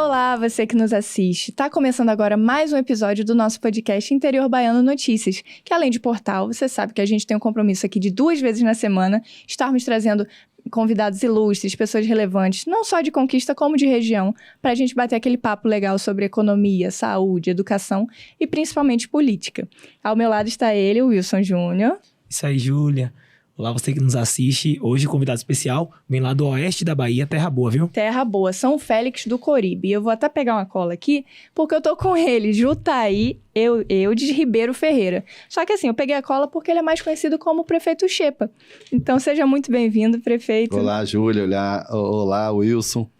Olá, você que nos assiste. Tá começando agora mais um episódio do nosso podcast Interior Baiano Notícias, que além de portal, você sabe que a gente tem um compromisso aqui de 2 vezes na semana, estarmos trazendo convidados ilustres, pessoas relevantes, não só de Conquista como de região, para a gente bater aquele papo legal sobre economia, saúde, educação e principalmente política. Ao meu lado está ele, o Wilson Júnior. Isso aí, Júlia. Olá, você que nos assiste. Hoje, convidado especial, vem lá do oeste da Bahia, Terra Boa, viu? Terra Boa, São Félix do Coribe. Eu vou até pegar uma cola aqui, porque eu tô com ele, Jutaí Eudes Ribeiro Ferreira. Só que assim, eu peguei a cola porque ele é mais conhecido como Prefeito Xepa. Então, seja muito bem-vindo, prefeito. Olá, Júlia. Olá, Wilson.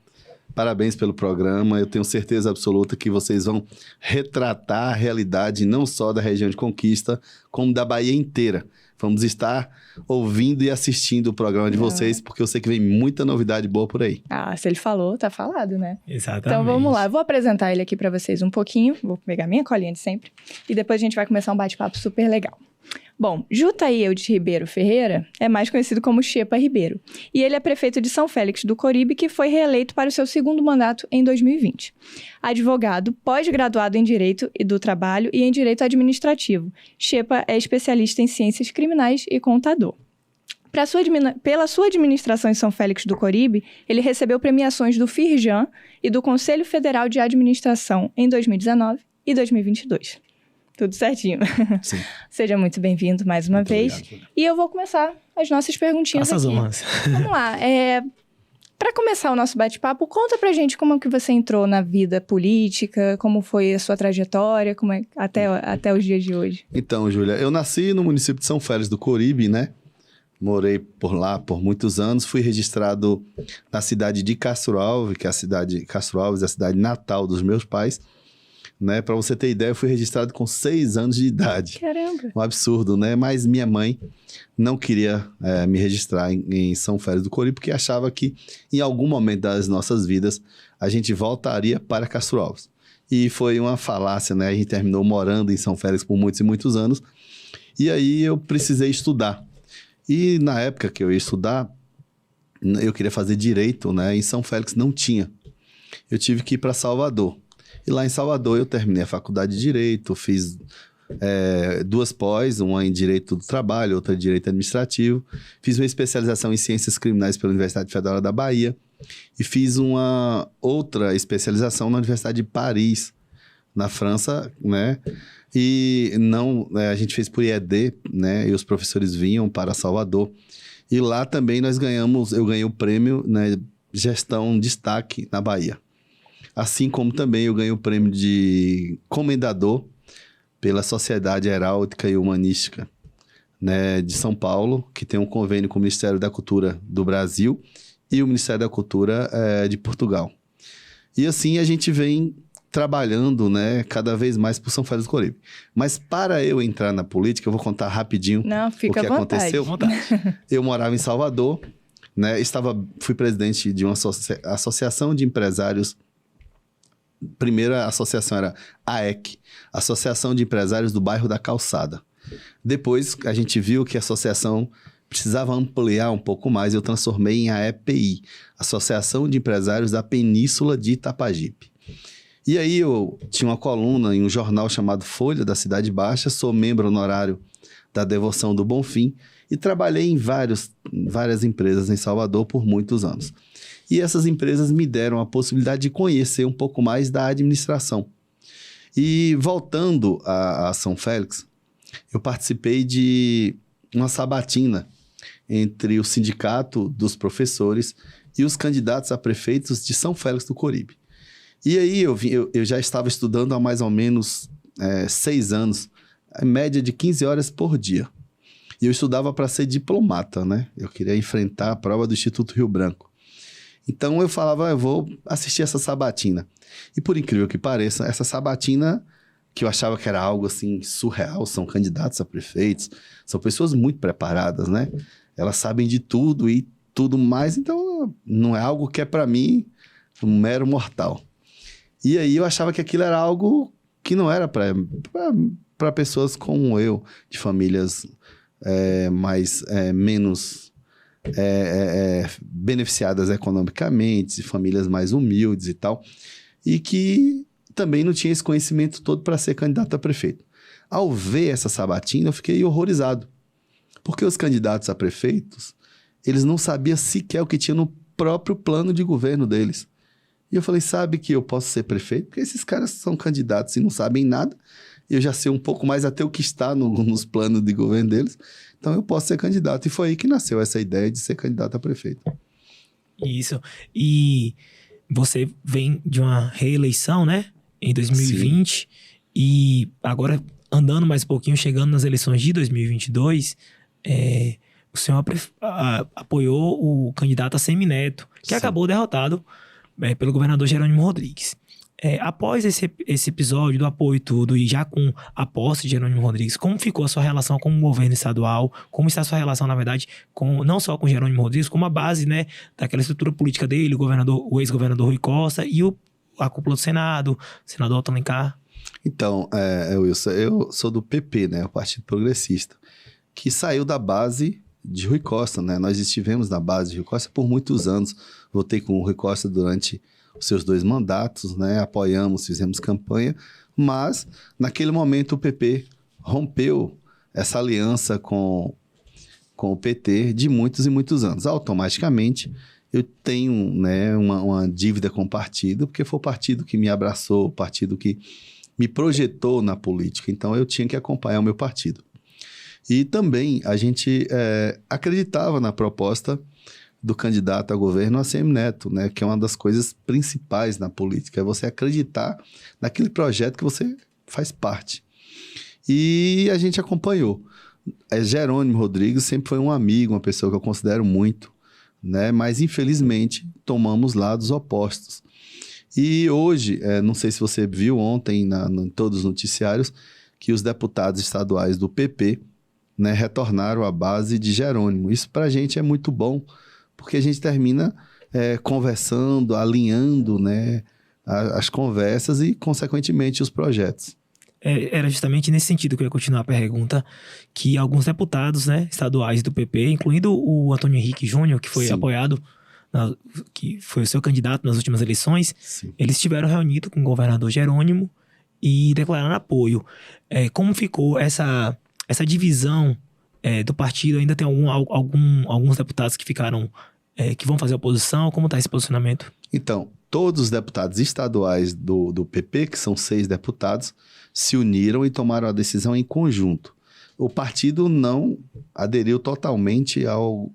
Parabéns pelo programa. Eu tenho certeza absoluta que vocês vão retratar a realidade não só da região de Conquista, como da Bahia inteira. Vamos estar ouvindo e assistindo o programa de vocês, porque eu sei que vem muita novidade boa por aí. Ah, se ele falou, tá falado, né? Exatamente. Então vamos lá, eu vou apresentar ele aqui pra vocês um pouquinho, vou pegar minha colinha de sempre, e depois a gente vai começar um bate-papo super legal. Bom, Jutaí Eudes Ribeiro Ferreira é mais conhecido como Xepa Ribeiro, e ele é prefeito de São Félix do Coribe, que foi reeleito para o seu segundo mandato em 2020. Advogado, pós-graduado em Direito e do Trabalho e em Direito Administrativo, Xepa é especialista em Ciências Criminais e contador. Pela sua administração em São Félix do Coribe, ele recebeu premiações do Firjan e do Conselho Federal de Administração em 2019 e 2022. Tudo certinho. Sim. Seja muito bem-vindo mais uma Muito vez. obrigado. E eu vou começar as nossas perguntinhas Faça as aqui. honras. Vamos lá. Para começar o nosso bate-papo, conta pra gente como que você entrou na vida política, como foi a sua trajetória, como é até os dias de hoje. Então, Júlia, eu nasci no município de São Félix do Coribe, né? Morei por lá por muitos anos. Fui registrado na cidade de Castro Alves, que é a cidade natal dos meus pais. Né? Para você ter ideia, eu fui registrado com 6 anos de idade. Caramba! Um absurdo, né? Mas minha mãe não queria me registrar em São Félix do Coribe, porque achava que em algum momento das nossas vidas a gente voltaria para Castro Alves. E foi uma falácia, né? A gente terminou morando em São Félix por muitos e muitos anos. E aí eu precisei estudar. E na época que eu ia estudar, eu queria fazer direito, né? Em São Félix não tinha. Eu tive que ir para Salvador. E lá em Salvador eu terminei a faculdade de Direito, fiz 2 pós, uma em Direito do Trabalho, outra em Direito Administrativo. Fiz uma especialização em Ciências Criminais pela Universidade Federal da Bahia e fiz uma outra especialização na Universidade de Paris, na França, né? E a gente fez por IED, né? E os professores vinham para Salvador. E lá também eu ganhei o prêmio, né, Gestão Destaque na Bahia. Assim como também eu ganhei o prêmio de comendador pela Sociedade Heráldica e Humanística, né, de São Paulo, que tem um convênio com o Ministério da Cultura do Brasil e o Ministério da Cultura de Portugal. E assim a gente vem trabalhando, né, cada vez mais por São Félix do Coribe. Mas para eu entrar na política, eu vou contar rapidinho o que aconteceu. Eu morava em Salvador, né, fui presidente de uma associação de empresários. Primeira associação era a AEC, Associação de Empresários do Bairro da Calçada. Depois, a gente viu que a associação precisava ampliar um pouco mais, eu transformei em AEPI, Associação de Empresários da Península de Itapajipe. E aí eu tinha uma coluna em um jornal chamado Folha da Cidade Baixa, sou membro honorário da Devoção do Bonfim e trabalhei em várias empresas em Salvador por muitos anos. E essas empresas me deram a possibilidade de conhecer um pouco mais da administração. E voltando a São Félix, eu participei de uma sabatina entre o sindicato dos professores e os candidatos a prefeitos de São Félix do Coribe. E aí eu já estava estudando há mais ou menos 6 anos, em média de 15 horas por dia. E eu estudava para ser diplomata, né? Eu queria enfrentar a prova do Instituto Rio Branco. Então eu falava, eu vou assistir essa sabatina. E por incrível que pareça, essa sabatina, que eu achava que era algo assim surreal, são candidatos a prefeitos, são pessoas muito preparadas, né? Elas sabem de tudo e tudo mais, então não é algo que é para mim um mero mortal. E aí eu achava que aquilo era algo que não era para pessoas como eu, de famílias menos beneficiadas economicamente, famílias mais humildes e tal. e que também não tinha esse conhecimento todo para ser candidato a prefeito. Ao ver essa sabatina, eu fiquei horrorizado, porque os candidatos a prefeitos, eles não sabiam sequer o que tinha no próprio plano de governo deles. E eu falei, sabe que eu posso ser prefeito? Porque esses caras são candidatos e não sabem nada, eu já sei um pouco mais até o que está nos planos de governo deles, então eu posso ser candidato. E foi aí que nasceu essa ideia de ser candidato a prefeito. Isso. E você vem de uma reeleição, né? Em 2020. Sim. E agora, andando mais um pouquinho, chegando nas eleições de 2022, o senhor apoiou o candidato Assemineto, que Sim. acabou derrotado pelo governador Jerônimo Rodrigues. Após esse episódio do apoio e tudo, e já com a posse de Jerônimo Rodrigues, como ficou a sua relação com o governo estadual? Como está a sua relação, na verdade, não só com Jerônimo Rodrigues, como a base, né, daquela estrutura política dele, o ex-governador Rui Costa e a cúpula do Senado, o senador Otto Alencar? Então, Wilson, eu sou do PP, né, o Partido Progressista, que saiu da base de Rui Costa, né? Nós estivemos na base de Rui Costa por muitos anos. Votei com o Rui Costa durante os seus 2 mandatos, né? Apoiamos, fizemos campanha, mas naquele momento o PP rompeu essa aliança com o PT de muitos e muitos anos. Automaticamente, eu tenho, né, uma dívida com o partido, porque foi o partido que me abraçou, o partido que me projetou na política. Então, eu tinha que acompanhar o meu partido. E também a gente acreditava na proposta do candidato a governo, Assemineto, né? Que é uma das coisas principais na política, é você acreditar naquele projeto que você faz parte. E a gente acompanhou. Jerônimo Rodrigues sempre foi um amigo, uma pessoa que eu considero muito, né? Mas infelizmente tomamos lados opostos. E hoje, não sei se você viu ontem em todos os noticiários, que os deputados estaduais do PP, né, retornaram à base de Jerônimo. Isso para a gente é muito bom, porque a gente termina conversando, alinhando, né, as conversas e, consequentemente, os projetos. Era justamente nesse sentido que eu ia continuar a pergunta, que alguns deputados, né, estaduais do PP, incluindo o Antônio Henrique Júnior, que foi Sim. apoiado, que foi o seu candidato nas últimas eleições, Sim. eles estiveram reunidos com o governador Jerônimo e declararam apoio. Como ficou essa divisão do partido? Ainda tem alguns deputados que ficaram, que vão fazer oposição? Como está esse posicionamento? Então, todos os deputados estaduais do PP, que são 6 deputados, se uniram e tomaram a decisão em conjunto. O partido não aderiu totalmente ao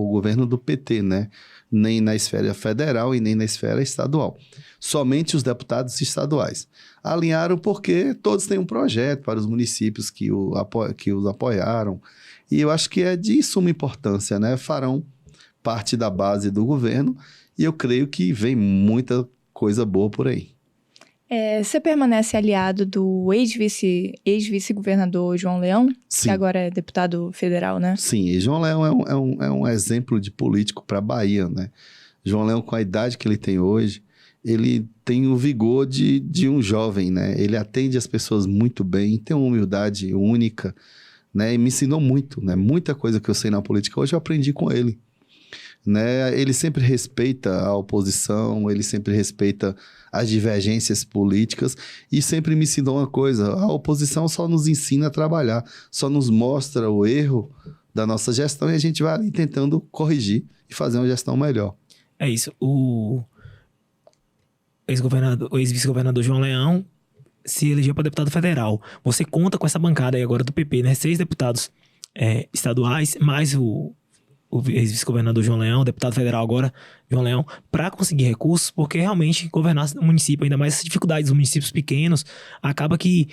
governo do PT, né? Nem na esfera federal e nem na esfera estadual. Somente os deputados estaduais. Alinharam porque todos têm um projeto para os municípios que os apoiaram. E eu acho que é de suma importância, né? Farão parte da base do governo e eu creio que vem muita coisa boa por aí. Você permanece aliado do ex-vice-governador João Leão, Sim. que agora é deputado federal, né? Sim, e João Leão é um exemplo de político para a Bahia, né? João Leão, com a idade que ele tem hoje, ele tem o vigor de um jovem, né? Ele atende as pessoas muito bem, tem uma humildade única, né? E me ensinou muito, né? Muita coisa que eu sei na política hoje eu aprendi com ele. Né? Ele sempre respeita a oposição, ele sempre respeita as divergências políticas e sempre me ensinou uma coisa: a oposição só nos ensina a trabalhar, só nos mostra o erro da nossa gestão e a gente vai ali tentando corrigir e fazer uma gestão melhor. É isso. O ex-vice-governador João Leão se elegeu para deputado federal. Você conta com essa bancada aí agora do PP, né? 6 deputados estaduais, mais o ex-vice-governador João Leão, deputado federal agora, João Leão, para conseguir recursos, porque realmente governar o município, ainda mais essas dificuldades dos municípios pequenos, acaba que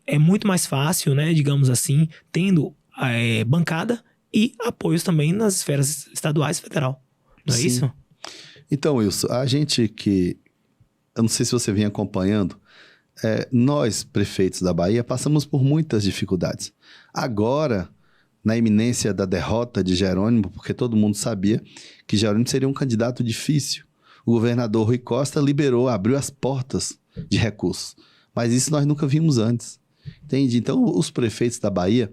é muito mais fácil, né, digamos assim, tendo bancada e apoios também nas esferas estaduais e federal. Não é Sim. isso? Então, Wilson, a gente eu não sei se você vem acompanhando, nós, prefeitos da Bahia, passamos por muitas dificuldades. Agora, na iminência da derrota de Jerônimo, porque todo mundo sabia que Jerônimo seria um candidato difícil. O governador Rui Costa abriu as portas de recursos. Mas isso nós nunca vimos antes. Entende? Então, os prefeitos da Bahia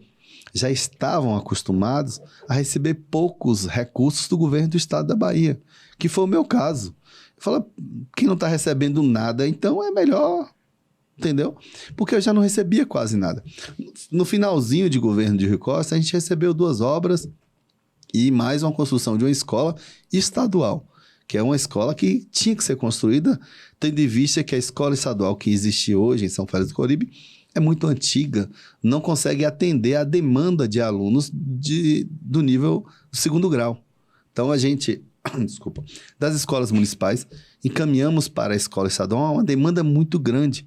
já estavam acostumados a receber poucos recursos do governo do estado da Bahia, que foi o meu caso. Fala, quem não está recebendo nada, então é melhor, entendeu? Porque eu já não recebia quase nada. No finalzinho de governo de Rui Costa, a gente recebeu 2 obras e mais uma construção de uma escola estadual, que é uma escola que tinha que ser construída, tendo em vista que a escola estadual que existe hoje em São Félix do Coríbe é muito antiga, não consegue atender a demanda de alunos do nível do 2º grau. Então, a gente, desculpa, das escolas municipais, encaminhamos para a escola estadual uma demanda muito grande.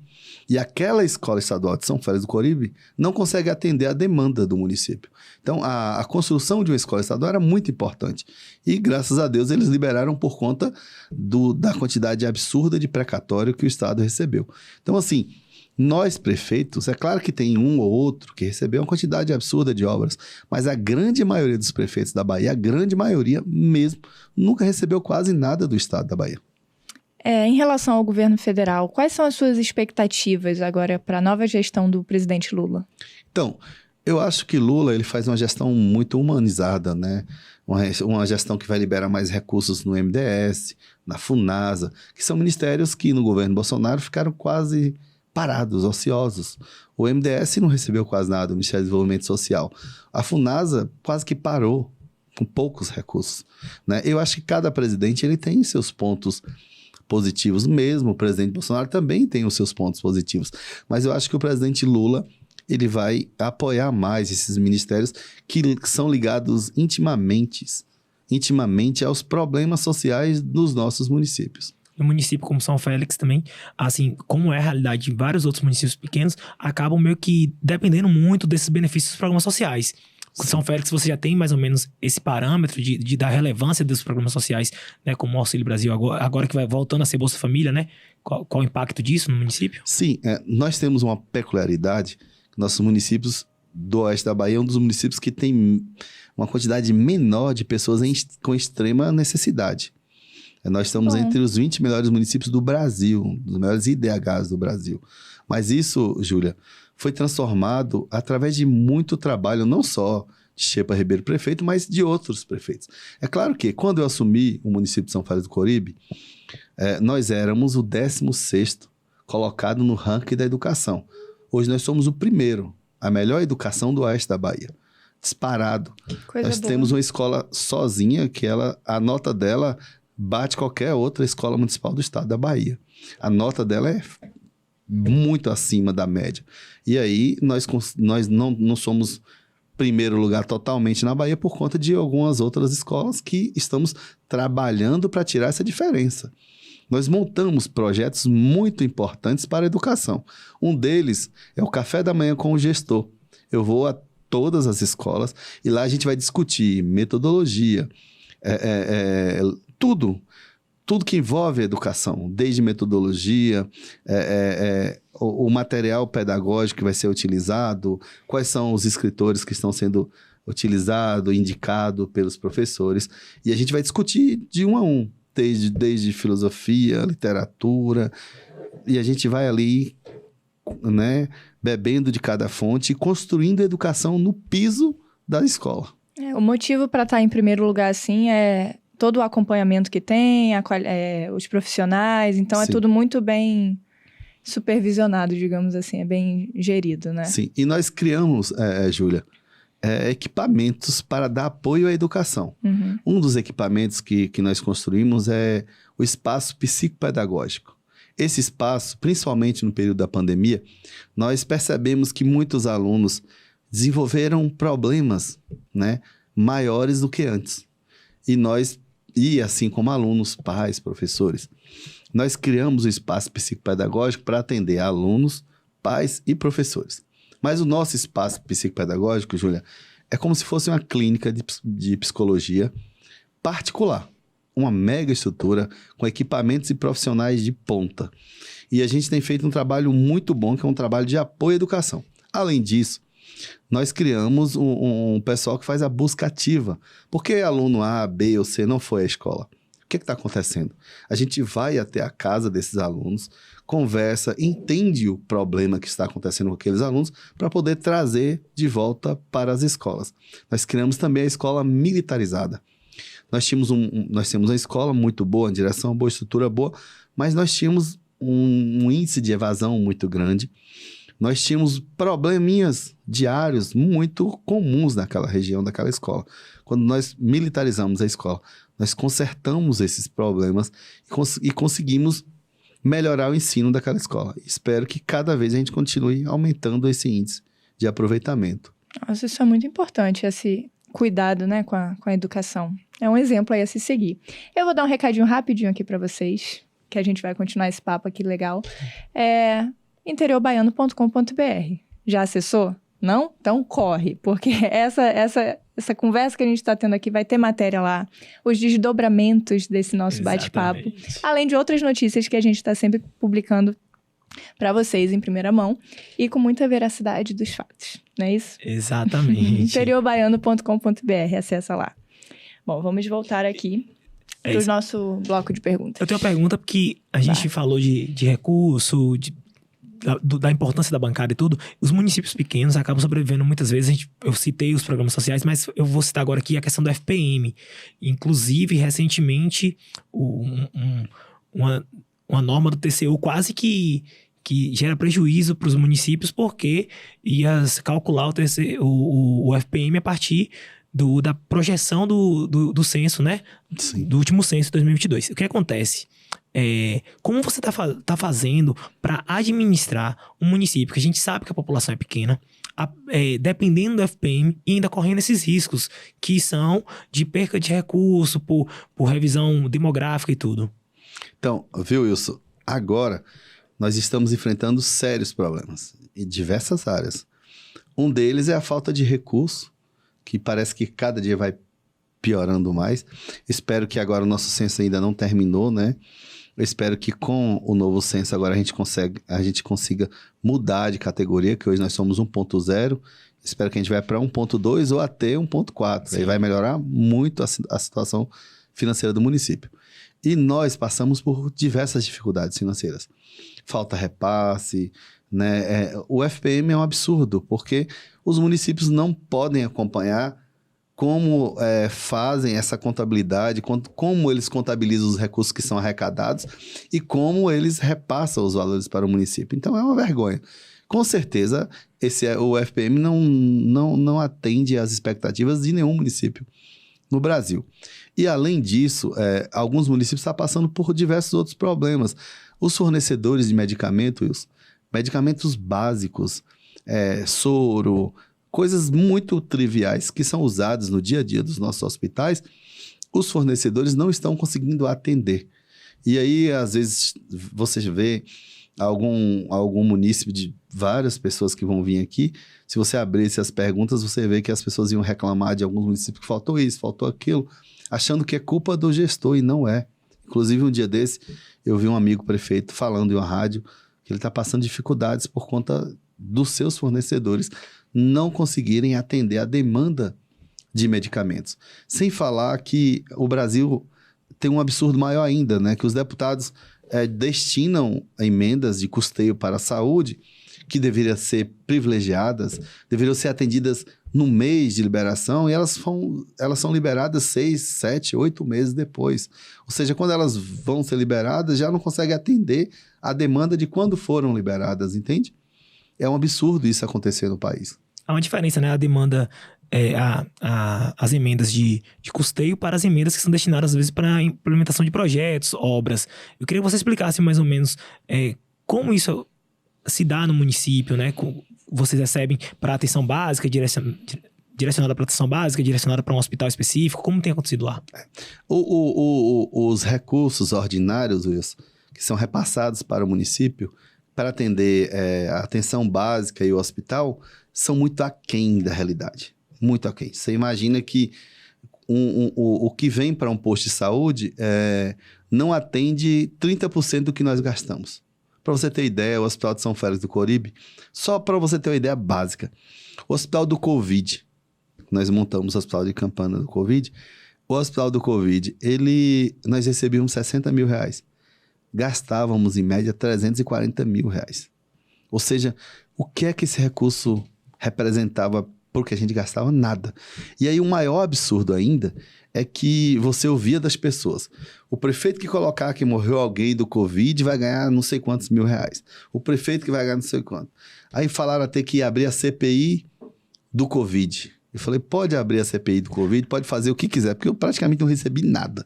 E aquela escola estadual de São Félix do Coríbe não consegue atender a demanda do município. Então, a construção de uma escola estadual era muito importante. E, graças a Deus, eles liberaram por conta da quantidade absurda de precatório que o Estado recebeu. Então, assim, nós, prefeitos, é claro que tem um ou outro que recebeu uma quantidade absurda de obras, mas a grande maioria dos prefeitos da Bahia, a grande maioria mesmo, nunca recebeu quase nada do Estado da Bahia. Em relação ao governo federal, quais são as suas expectativas agora para a nova gestão do presidente Lula? Então, eu acho que Lula ele faz uma gestão muito humanizada, né? Uma gestão que vai liberar mais recursos no MDS, na Funasa, que são ministérios que no governo Bolsonaro ficaram quase parados, ociosos. O MDS não recebeu quase nada, o Ministério do Desenvolvimento Social. A Funasa quase que parou, com poucos recursos, né? Eu acho que cada presidente ele tem seus pontos positivos mesmo, o presidente Bolsonaro também tem os seus pontos positivos, mas eu acho que o presidente Lula ele vai apoiar mais esses ministérios que são ligados intimamente aos problemas sociais dos nossos municípios. No município como São Félix também, assim, como é a realidade de vários outros municípios pequenos, acabam meio que dependendo muito desses benefícios dos programas sociais. Com São Félix você já tem mais ou menos esse parâmetro da relevância dos programas sociais, né, como o Auxílio Brasil, agora que vai voltando a ser Bolsa Família, né? Qual o impacto disso no município? Sim, nós temos uma peculiaridade, nossos municípios do oeste da Bahia é um dos municípios que tem uma quantidade menor de pessoas com extrema necessidade. Nós estamos entre os 20 melhores municípios do Brasil, dos melhores IDHs do Brasil. Mas isso, Júlia, foi transformado através de muito trabalho, não só de Xepa Ribeiro prefeito, mas de outros prefeitos. É claro que, quando eu assumi o município de São Félix do Coríbe, nós éramos o 16º colocado no ranking da educação. Hoje nós somos o primeiro, a melhor educação do oeste da Bahia. Disparado. Nós temos uma escola sozinha, que a nota dela bate qualquer outra escola municipal do estado da Bahia. A nota dela é muito acima da média. E aí, nós não somos primeiro lugar totalmente na Bahia por conta de algumas outras escolas que estamos trabalhando para tirar essa diferença. Nós montamos projetos muito importantes para a educação. Um deles é o Café da Manhã com o Gestor. Eu vou a todas as escolas e lá a gente vai discutir metodologia, tudo que envolve a educação, desde metodologia, o material pedagógico que vai ser utilizado, quais são os escritores que estão sendo utilizados, indicados pelos professores. E a gente vai discutir de um a um, desde filosofia, literatura, e a gente vai ali, né, bebendo de cada fonte e construindo a educação no piso da escola. O motivo para estar em primeiro lugar, assim, é todo o acompanhamento que tem, os profissionais, então Sim. É tudo muito bem supervisionado, digamos assim, é bem gerido, né? Sim, e nós criamos, Júlia, equipamentos para dar apoio à educação. Uhum. Um dos equipamentos que nós construímos é o espaço psicopedagógico. Esse espaço, principalmente no período da pandemia, nós percebemos que muitos alunos desenvolveram problemas, né, maiores do que antes. E assim como alunos, pais, professores, nós criamos o espaço psicopedagógico para atender alunos, pais e professores. Mas o nosso espaço psicopedagógico, Júlia, é como se fosse uma clínica de psicologia particular. Uma mega estrutura com equipamentos e profissionais de ponta. E a gente tem feito um trabalho muito bom, que é um trabalho de apoio à educação. Além disso, nós criamos um pessoal que faz a busca ativa. Por que aluno A, B ou C não foi à escola? O que está acontecendo? A gente vai até a casa desses alunos, conversa, entende o problema que está acontecendo com aqueles alunos para poder trazer de volta para as escolas. Nós criamos também a escola militarizada. nós temos uma escola muito boa, uma direção boa, estrutura boa, mas nós tínhamos um índice de evasão muito grande. Nós tínhamos probleminhas diários muito comuns naquela região, daquela escola. Quando nós militarizamos a escola, nós consertamos esses problemas e conseguimos melhorar o ensino daquela escola. Espero que cada vez a gente continue aumentando esse índice de aproveitamento. Nossa, isso é muito importante, esse cuidado, né, com a educação. É um exemplo aí a se seguir. Eu vou dar um recadinho rapidinho aqui para vocês, que a gente vai continuar esse papo aqui legal. interiorbaiano.com.br. Já acessou? Não? Então corre, porque essa conversa que a gente está tendo aqui vai ter matéria lá, os desdobramentos desse nosso bate-papo, além de outras notícias que a gente está sempre publicando para vocês em primeira mão e com muita veracidade dos fatos, não é isso? Exatamente. interiorbaiano.com.br, acessa lá. Bom, vamos voltar aqui para o nosso bloco de perguntas. Eu tenho uma pergunta porque a gente falou de recurso, da importância da bancada e tudo. Os municípios pequenos acabam sobrevivendo muitas vezes. Eu citei os programas sociais, mas eu vou citar agora aqui a questão do FPM. Inclusive, recentemente, uma norma do TCU quase que gera prejuízo para os municípios, porque ia calcular o FPM a partir da projeção do censo, né? Sim. Do último censo de 2022. O que acontece? Como você tá fazendo para administrar um município que a gente sabe que a população é pequena, dependendo do FPM e ainda correndo esses riscos que são de perca de recurso por revisão demográfica e tudo? Então, viu, Wilson? Agora, nós estamos enfrentando sérios problemas em diversas áreas. Um deles é a falta de recurso, que parece que cada dia vai piorando mais. Espero que agora o nosso censo ainda não terminou, né? Eu espero que com o novo censo agora a gente consiga mudar de categoria, que hoje nós somos 1.0. Espero que a gente vai para 1.2 ou até 1.4. Aí vai melhorar muito a situação financeira do município. E nós passamos por diversas dificuldades financeiras. Falta repasse, né? O FPM é um absurdo, porque os municípios não podem acompanhar como fazem essa contabilidade, como eles contabilizam os recursos que são arrecadados e como eles repassam os valores para o município. Então, é uma vergonha. Com certeza, o FPM não atende às expectativas de nenhum município no Brasil. E, além disso, alguns municípios estão passando por diversos outros problemas. Os fornecedores de medicamentos básicos, soro, coisas muito triviais que são usadas no dia a dia dos nossos hospitais, os fornecedores não estão conseguindo atender. E aí, às vezes, você vê algum munícipe de várias pessoas que vão vir aqui, se você abrisse as perguntas, você vê que as pessoas iam reclamar de alguns municípios que faltou isso, faltou aquilo, achando que é culpa do gestor, e não é. Inclusive, um dia desse, eu vi um amigo prefeito falando em uma rádio que ele está passando dificuldades por conta dos seus fornecedores não conseguirem atender a demanda de medicamentos. Sem falar que o Brasil tem um absurdo maior ainda, né? Que os deputados destinam emendas de custeio para a saúde que deveriam ser privilegiadas, deveriam ser atendidas no mês de liberação, e elas são liberadas 6, 7, 8 meses depois. Ou seja, quando elas vão ser liberadas, já não conseguem atender a demanda de quando foram liberadas, entende? É um absurdo isso acontecer no país. Há uma diferença, né? A demanda, as emendas de custeio para as emendas que são destinadas, às vezes, para a implementação de projetos, obras. Eu queria que você explicasse mais ou menos como isso se dá no município, né? Vocês recebem para atenção básica, direcionada para atenção básica, direcionada para um hospital específico? Como tem acontecido lá? Os recursos ordinários, Wilson, que são repassados para o município, para atender a atenção básica e o hospital, são muito aquém da realidade. Muito aquém. Você imagina que o que vem para um posto de saúde não atende 30% do que nós gastamos. Para você ter ideia, o Hospital de São Félix do Corribe, só para você ter uma ideia básica, o Hospital do Covid, nós montamos o Hospital de Campana do Covid, o Hospital do Covid, nós recebíamos 60 mil reais. Gastávamos, em média, 340 mil reais. Ou seja, o que é que esse recurso representava porque a gente gastava nada. E aí o maior absurdo ainda é que você ouvia das pessoas. O prefeito que colocar que morreu alguém do Covid vai ganhar não sei quantos R$1.000. O prefeito que vai ganhar não sei quanto. Aí falaram até que ia abrir a CPI do Covid. Eu falei, pode abrir a CPI do Covid, pode fazer o que quiser, porque eu praticamente não recebi nada.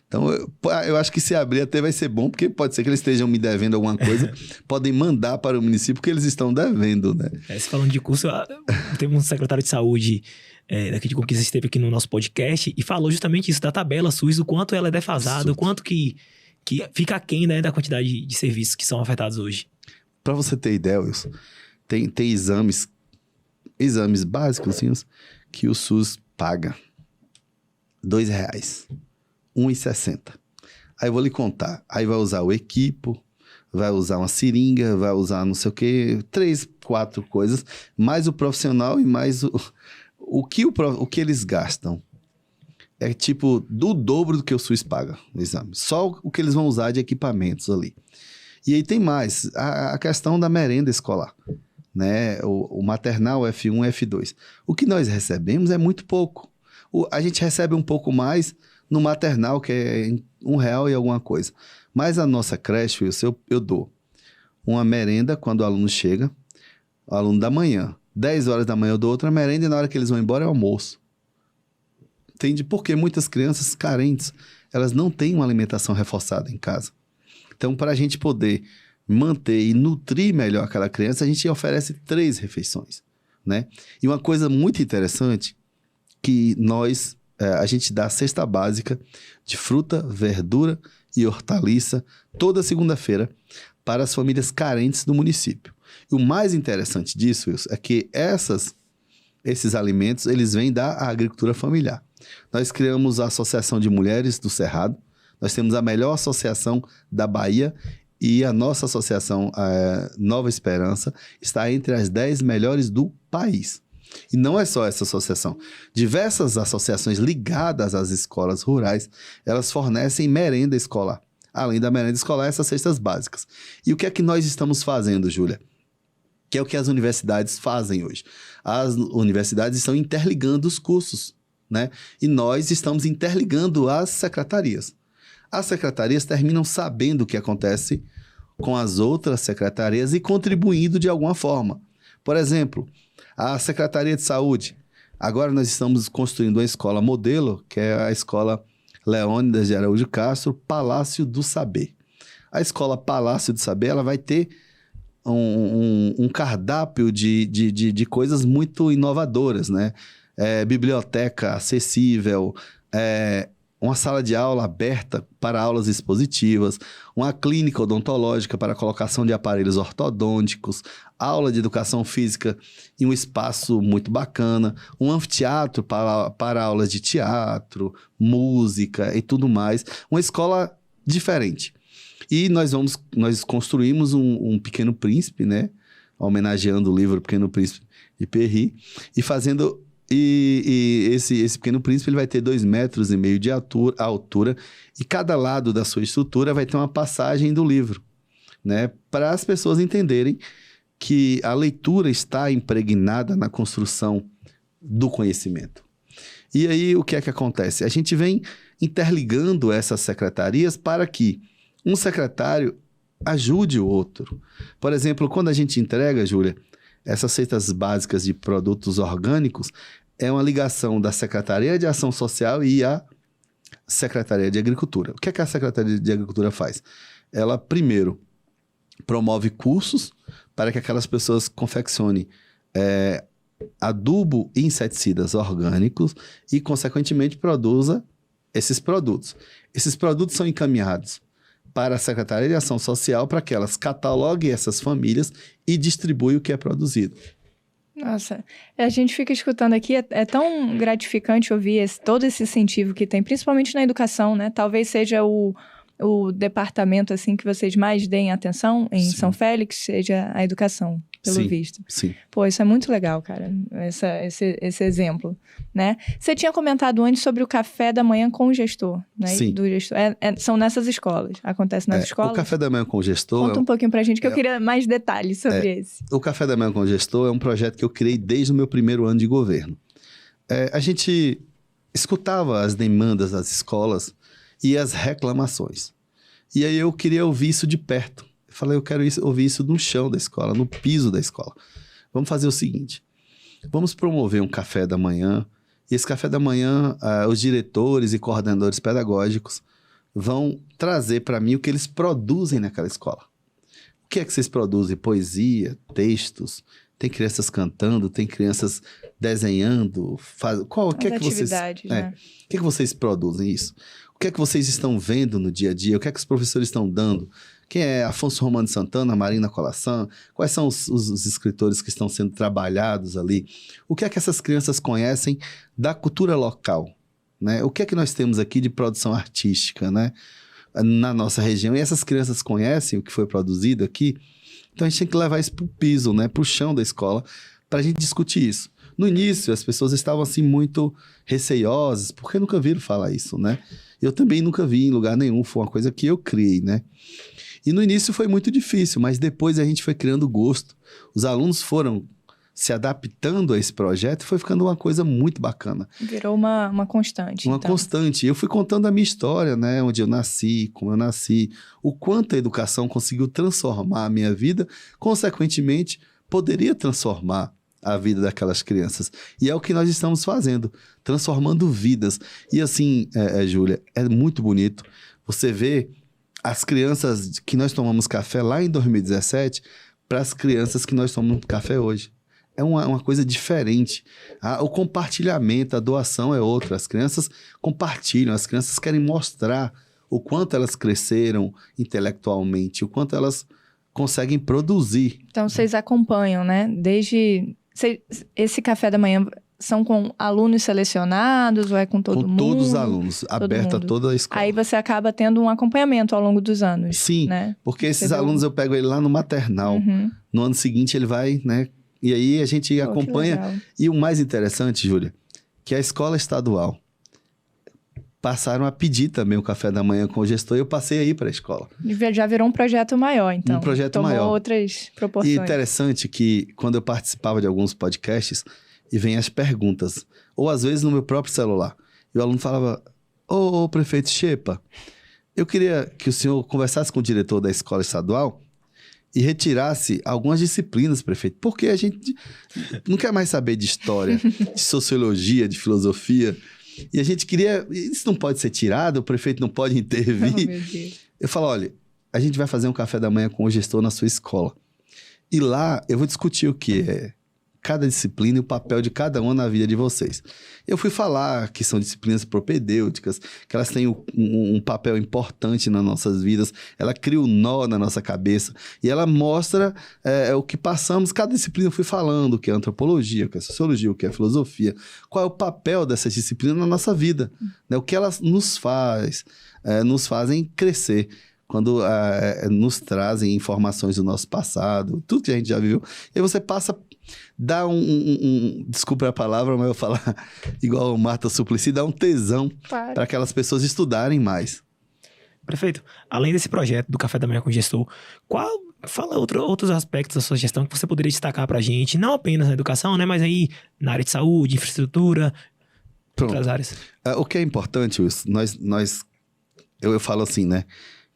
Então, eu acho que se abrir até vai ser bom, porque pode ser que eles estejam me devendo alguma coisa, podem mandar para o município, porque eles estão devendo, né? Se falando de curso, teve um secretário de saúde daqui de Conquista esteve aqui no nosso podcast e falou justamente isso, da tabela SUS, o quanto ela é defasada, o quanto que fica aquém, né, da quantidade de serviços que são afetados hoje. Para você ter ideia, Wilson, tem exames básicos, assim, que o SUS paga R$2, R$1,60. Aí eu vou lhe contar. Aí vai usar o equipo, vai usar uma seringa, vai usar não sei o quê, 3, 4 coisas, mais o profissional e mais o que eles gastam. É tipo do dobro do que o SUS paga no exame. Só o que eles vão usar de equipamentos ali. E aí tem mais, a questão da merenda escolar, né? O maternal F1, F2. O que nós recebemos é muito pouco. A gente recebe um pouco mais no maternal, que é R$1 e alguma coisa. Mas a nossa creche, eu dou uma merenda quando o aluno chega, o aluno da manhã. 10 horas da manhã eu dou outra merenda e na hora que eles vão embora é almoço. Entende? Porque muitas crianças carentes, elas não têm uma alimentação reforçada em casa. Então, para a gente poder manter e nutrir melhor aquela criança, a gente oferece 3 refeições, né? E uma coisa muito interessante, que a gente dá a cesta básica de fruta, verdura e hortaliça toda segunda-feira para as famílias carentes do município. E o mais interessante disso, Wilson, é que esses alimentos, eles vêm da agricultura familiar. Nós criamos a Associação de Mulheres do Cerrado, nós temos a melhor associação da Bahia e a nossa associação, Nova Esperança, está entre as 10 melhores do país. E não é só essa associação. Diversas associações ligadas às escolas rurais, elas fornecem merenda escolar. Além da merenda escolar, essas cestas básicas. E o que é que nós estamos fazendo, Júlia? Que é o que as universidades fazem hoje. As universidades estão interligando os cursos, né? E nós estamos interligando as secretarias. As secretarias terminam sabendo o que acontece com as outras secretarias e contribuindo de alguma forma. Por exemplo, a Secretaria de Saúde. Agora nós estamos construindo uma escola modelo, que é a Escola Leônidas de Araújo Castro, Palácio do Saber. A Escola Palácio do Saber, ela vai ter um cardápio de coisas muito inovadoras, né? Biblioteca acessível, uma sala de aula aberta para aulas expositivas, uma clínica odontológica para colocação de aparelhos ortodônticos, aula de educação física em um espaço muito bacana, um anfiteatro para aulas de teatro, música e tudo mais. Uma escola diferente. E nós construímos um Pequeno Príncipe, né? Homenageando o livro Pequeno Príncipe de Perry, e fazendo... E esse Pequeno Príncipe ele vai ter 2,5 metros de altura, e cada lado da sua estrutura vai ter uma passagem do livro, né? Para as pessoas entenderem que a leitura está impregnada na construção do conhecimento. E aí, o que é que acontece? A gente vem interligando essas secretarias para que um secretário ajude o outro. Por exemplo, quando a gente entrega, Júlia, essas cestas básicas de produtos orgânicos, é uma ligação da Secretaria de Ação Social e a Secretaria de Agricultura. O que é que a Secretaria de Agricultura faz? Ela, primeiro, promove cursos para que aquelas pessoas confeccionem adubo e inseticidas orgânicos e, consequentemente, produza esses produtos. Esses produtos são encaminhados para a Secretaria de Ação Social para que elas cataloguem essas famílias e distribuem o que é produzido. Nossa, a gente fica escutando aqui, é tão gratificante ouvir todo esse incentivo que tem, principalmente na educação, né? Talvez seja o departamento assim que vocês mais deem atenção em Sim. São Félix, seja a educação. pelo Sim, visto. sim. Pô, isso é muito legal, cara, esse exemplo, né? Você tinha comentado antes sobre o café da manhã com o gestor, né? Sim. Do gestor. São nessas escolas, acontece nas escolas? O café da manhã com o gestor... Conta um pouquinho pra gente, que eu queria mais detalhes sobre esse. O café da manhã com o gestor é um projeto que eu criei desde o meu primeiro ano de governo. A gente escutava as demandas das escolas e as reclamações. E aí eu queria ouvir isso de perto. Eu falei, eu quero ouvir isso no chão da escola, no piso da escola. Vamos fazer o seguinte, vamos promover um café da manhã, e esse café da manhã, os diretores e coordenadores pedagógicos vão trazer para mim o que eles produzem naquela escola. O que é que vocês produzem? Poesia, textos, tem crianças cantando, tem crianças desenhando, o que é que vocês... Né? O que é que vocês produzem isso? O que é que vocês estão vendo no dia a dia? O que é que os professores estão dando? Quem é Afonso Romano de Santana, Marina Colaçan? Quais são os escritores que estão sendo trabalhados ali? O que é que essas crianças conhecem da cultura local? Né? O que é que nós temos aqui de produção artística, né? Na nossa região? E essas crianças conhecem o que foi produzido aqui? Então a gente tem que levar isso para o piso, né? Para o chão da escola, para a gente discutir isso. No início, as pessoas estavam assim muito receiosas, porque nunca viram falar isso, né? Eu também nunca vi em lugar nenhum, foi uma coisa que eu criei, né? E no início foi muito difícil, mas depois a gente foi criando gosto. Os alunos foram se adaptando a esse projeto e foi ficando uma coisa muito bacana. Virou uma constante. Uma constante. Eu fui contando a minha história, né? Onde eu nasci, como eu nasci, o quanto a educação conseguiu transformar a minha vida, consequentemente, poderia transformar a vida daquelas crianças. E é o que nós estamos fazendo, transformando vidas. E assim, Júlia, é muito bonito você ver as crianças que nós tomamos café lá em 2017 para as crianças que nós tomamos café hoje. É uma coisa diferente. O compartilhamento, a doação é outra. As crianças compartilham, as crianças querem mostrar o quanto elas cresceram intelectualmente, o quanto elas conseguem produzir. Então, vocês acompanham, né? Esse café da manhã são com alunos selecionados ou é com todo mundo? Com todos os alunos, aberto a toda a escola. Aí você acaba tendo um acompanhamento ao longo dos anos. Sim, né? Porque esses alunos eu pego ele lá no maternal. Uhum. No ano seguinte ele vai, né? E aí a gente acompanha. E o mais interessante, Júlia, que a escola estadual passaram a pedir também o café da manhã com o gestor e eu passei aí para a escola. Já virou um projeto maior, então. Um projeto maior. Tomou outras proporções. E interessante que quando eu participava de alguns podcasts e vem as perguntas, ou às vezes no meu próprio celular, e o aluno falava, ô prefeito Xepa, eu queria que o senhor conversasse com o diretor da escola estadual e retirasse algumas disciplinas, prefeito, porque a gente não quer mais saber de história, de sociologia, de filosofia, e a gente queria... Isso não pode ser tirado, o prefeito não pode intervir. Oh, meu Deus. Eu falo, olha, a gente vai fazer um café da manhã com o gestor na sua escola. E lá eu vou discutir o que é cada disciplina e o papel de cada uma na vida de vocês. Eu fui falar que são disciplinas propedêuticas, que elas têm um papel importante nas nossas vidas, ela cria um nó na nossa cabeça e ela mostra o que passamos. Cada disciplina eu fui falando, o que é antropologia, o que é sociologia, o que é filosofia, qual é o papel dessa disciplina na nossa vida, né? O que elas nos fazem crescer. Quando nos trazem informações do nosso passado, tudo que a gente já viveu. E aí você passa, dá desculpa a palavra, mas eu vou falar igual o Marta Suplicy, dá um tesão para aquelas pessoas estudarem mais. Prefeito, além desse projeto do Café da Manhã com o Gestor, fala outros aspectos da sua gestão que você poderia destacar para a gente, não apenas na educação, né, mas aí na área de saúde, infraestrutura, outras áreas. O que é importante, Wilson, eu falo assim, né,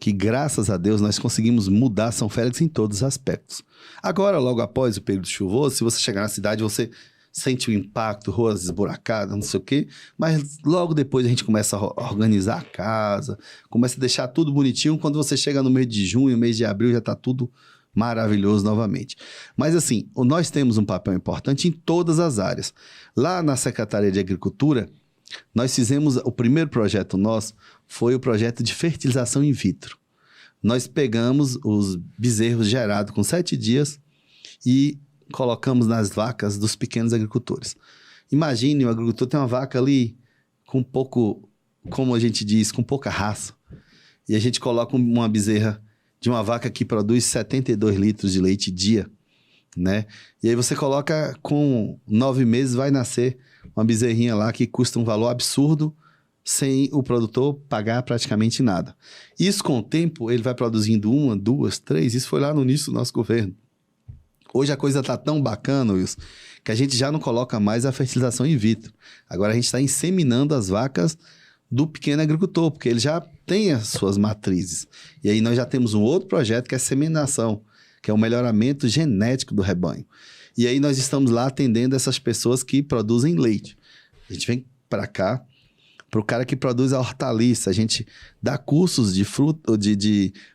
que graças a Deus nós conseguimos mudar São Félix em todos os aspectos. Agora, logo após o período chuvoso, se você chegar na cidade, você sente o impacto, ruas esburacadas, não sei o quê, mas logo depois a gente começa a organizar a casa, começa a deixar tudo bonitinho. Quando você chega no mês de junho, mês de abril, já está tudo maravilhoso novamente. Mas assim, nós temos um papel importante em todas as áreas. Lá na Secretaria de Agricultura, nós fizemos, o primeiro projeto nosso foi o projeto de fertilização in vitro. Nós pegamos os bezerros gerados com 7 dias e colocamos nas vacas dos pequenos agricultores. Imagine, o agricultor tem uma vaca ali com pouco, como a gente diz, com pouca raça. E a gente coloca uma bezerra de uma vaca que produz 72 litros de leite dia. né? E aí você coloca, com 9 meses vai nascer uma bezerrinha lá que custa um valor absurdo, sem o produtor pagar praticamente nada. Isso, com o tempo, ele vai produzindo 1, 2, 3, isso foi lá no início do nosso governo. Hoje a coisa está tão bacana, Wilson, que a gente já não coloca mais a fertilização in vitro. Agora a gente está inseminando as vacas do pequeno agricultor, porque ele já tem as suas matrizes. E aí nós já temos um outro projeto que é a seminação, que é o melhoramento genético do rebanho. E aí nós estamos lá atendendo essas pessoas que produzem leite. A gente vem para cá, para o cara que produz a hortaliça. A gente dá cursos de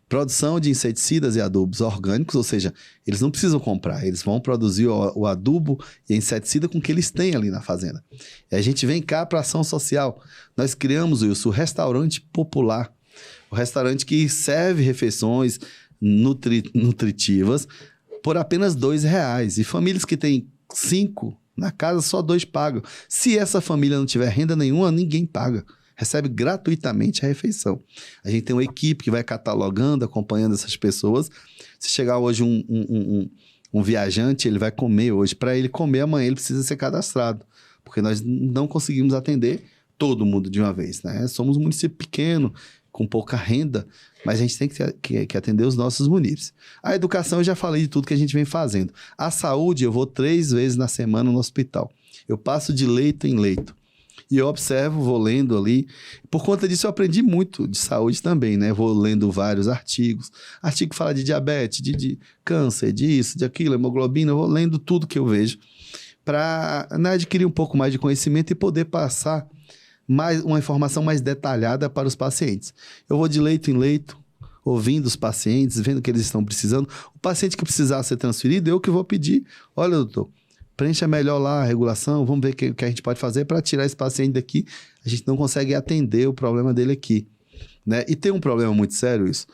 produção de inseticidas e adubos orgânicos, ou seja, eles não precisam comprar, eles vão produzir o adubo e a inseticida com o que eles têm ali na fazenda. E a gente vem cá para ação social. Nós criamos, Wilson, o restaurante popular, o restaurante que serve refeições nutritivas por apenas R$2. E famílias que têm 5 na casa, só 2 pagam. Se essa família não tiver renda nenhuma, ninguém paga. Recebe gratuitamente a refeição. A gente tem uma equipe que vai catalogando, acompanhando essas pessoas. Se chegar hoje um viajante, ele vai comer hoje. Para ele comer amanhã, ele precisa ser cadastrado. Porque nós não conseguimos atender todo mundo de uma vez, né? Somos um município pequeno, com pouca renda, mas a gente tem que atender os nossos munícipes. A educação, eu já falei de tudo que a gente vem fazendo. A saúde, eu vou 3 vezes na semana no hospital. Eu passo de leito em leito. E eu observo, vou lendo ali. Por conta disso, eu aprendi muito de saúde também, né? Vou lendo vários artigos. Artigo que fala de diabetes, de câncer, disso, de aquilo, hemoglobina. Eu vou lendo tudo que eu vejo para adquirir um pouco mais de conhecimento e poder passar uma informação mais detalhada para os pacientes. Eu vou de leito em leito, ouvindo os pacientes, vendo o que eles estão precisando. O paciente que precisar ser transferido, eu que vou pedir. Olha, doutor, preencha melhor lá a regulação, vamos ver o que a gente pode fazer para tirar esse paciente daqui. A gente não consegue atender o problema dele aqui, né? E tem um problema muito sério isso.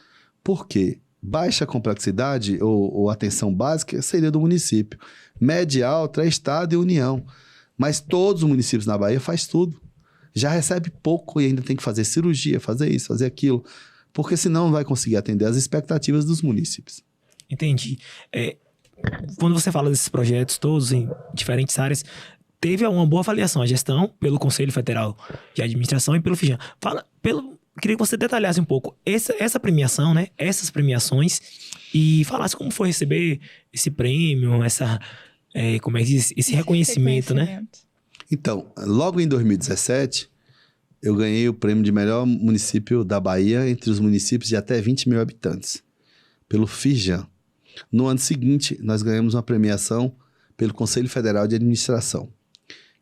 Por quê? Baixa complexidade ou atenção básica seria do município. Média e alta é Estado e União. Mas todos os municípios na Bahia faz tudo. Já recebe pouco e ainda tem que fazer cirurgia, fazer isso, fazer aquilo, porque senão não vai conseguir atender as expectativas dos munícipes. Entendi. Quando você fala desses projetos todos em diferentes áreas, teve uma boa avaliação, a gestão pelo Conselho Federal de Administração e pelo FIJAM. Queria que você detalhasse um pouco essa premiação, né? Essas premiações, e falasse como foi receber esse prêmio, como é que diz? Esse reconhecimento, né? Então, logo em 2017, eu ganhei o prêmio de melhor município da Bahia entre os municípios de até 20 mil habitantes, pelo FIJAM. No ano seguinte, nós ganhamos uma premiação pelo Conselho Federal de Administração.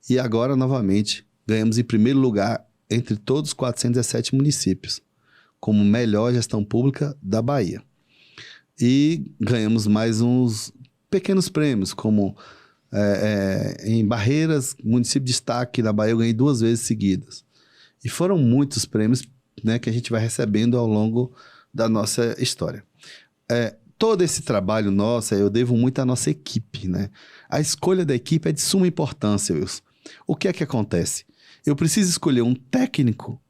E agora, novamente, ganhamos em primeiro lugar entre todos os 417 municípios, como melhor gestão pública da Bahia. E ganhamos mais uns pequenos prêmios, como em Barreiras, município de destaque da Bahia, eu ganhei 2 vezes seguidas. E foram muitos prêmios, né, que a gente vai recebendo ao longo da nossa história. Todo esse trabalho nosso, eu devo muito à nossa equipe, né? A escolha da equipe é de suma importância, Wilson. O que é que acontece? Eu preciso escolher um técnico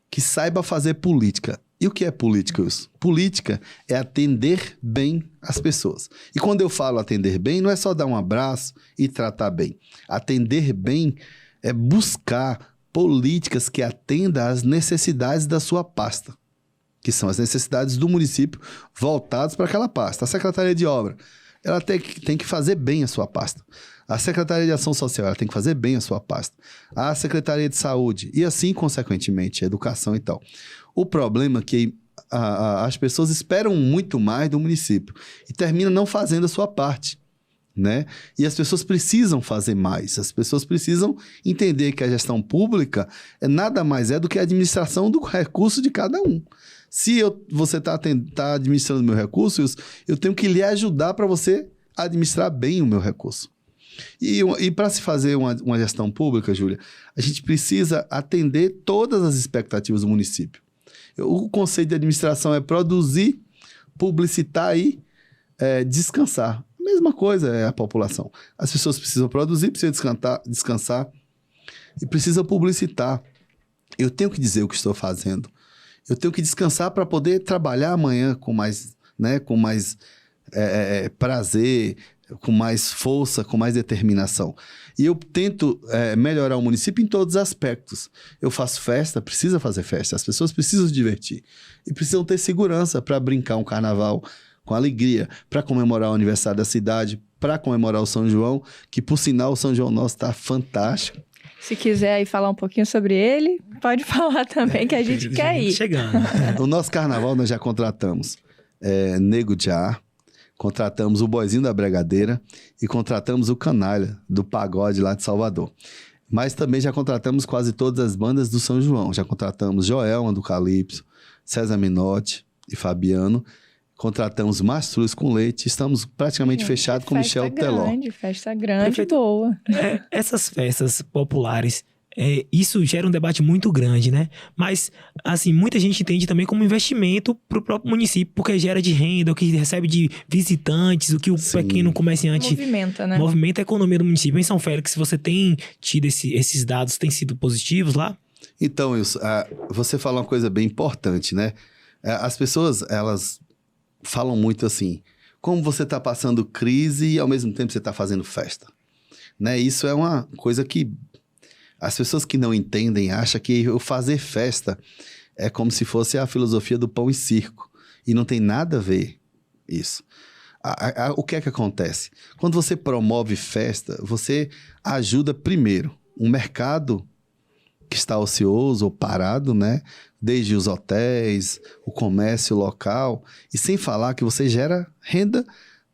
que saiba fazer política. E o que é política, Wilson? Política é atender bem as pessoas. E quando eu falo atender bem, não é só dar um abraço e tratar bem. Atender bem é buscar políticas que atendam às necessidades da sua pasta, que são as necessidades do município voltadas para aquela pasta. A Secretaria de Obra, ela tem que fazer bem a sua pasta. A Secretaria de Ação Social, ela tem que fazer bem a sua pasta. A Secretaria de Saúde, e assim, consequentemente, a Educação e tal. O problema é que as pessoas esperam muito mais do município e terminam não fazendo a sua parte, né? E as pessoas precisam fazer mais. As pessoas precisam entender que a gestão pública nada mais é do que a administração do recurso de cada um. Se você está administrando o meu recurso, eu tenho que lhe ajudar para você administrar bem o meu recurso. E para se fazer uma gestão pública, Júlia, a gente precisa atender todas as expectativas do município. O conceito de administração é produzir, publicitar e descansar. A mesma coisa é a população. As pessoas precisam produzir, precisam descansar e precisam publicitar. Eu tenho que dizer o que estou fazendo. Eu tenho que descansar para poder trabalhar amanhã com mais prazer, com mais força, com mais determinação. E eu tento melhorar o município em todos os aspectos. Eu faço festa, precisa fazer festa, as pessoas precisam se divertir. E precisam ter segurança para brincar um carnaval com alegria, para comemorar o aniversário da cidade, para comemorar o São João, que por sinal o São João nosso está fantástico. Se quiser aí falar um pouquinho sobre ele, pode falar também que a gente quer ir. Chegando. O nosso carnaval nós já contratamos Nego de Ar, contratamos o Boizinho da Bregadeira e contratamos o Canalha do Pagode lá de Salvador. Mas também já contratamos quase todas as bandas do São João. Já contratamos Joelma do Calypso, César Menotti e Fabiano. Contratamos Mastruz com Leite. Estamos praticamente fechados com Michel Teló. Festa grande, boa. Essas festas populares, isso gera um debate muito grande, né? Mas, assim, muita gente entende também como investimento para o próprio município, porque gera de renda, o que recebe de visitantes, o que o pequeno comerciante... Movimenta, né? Movimenta a economia do município. Em São Félix, você tem tido esses dados, têm sido positivos lá? Então, Wilson, você falou uma coisa bem importante, né? As pessoas, elas falam muito assim, como você está passando crise e ao mesmo tempo você está fazendo festa, né? Isso é uma coisa que as pessoas que não entendem acham que o fazer festa é como se fosse a filosofia do pão e circo, e não tem nada a ver isso. O que é que acontece? Quando você promove festa, você ajuda primeiro um mercado que está ocioso ou parado, né? Desde os hotéis, o comércio local, e sem falar que você gera renda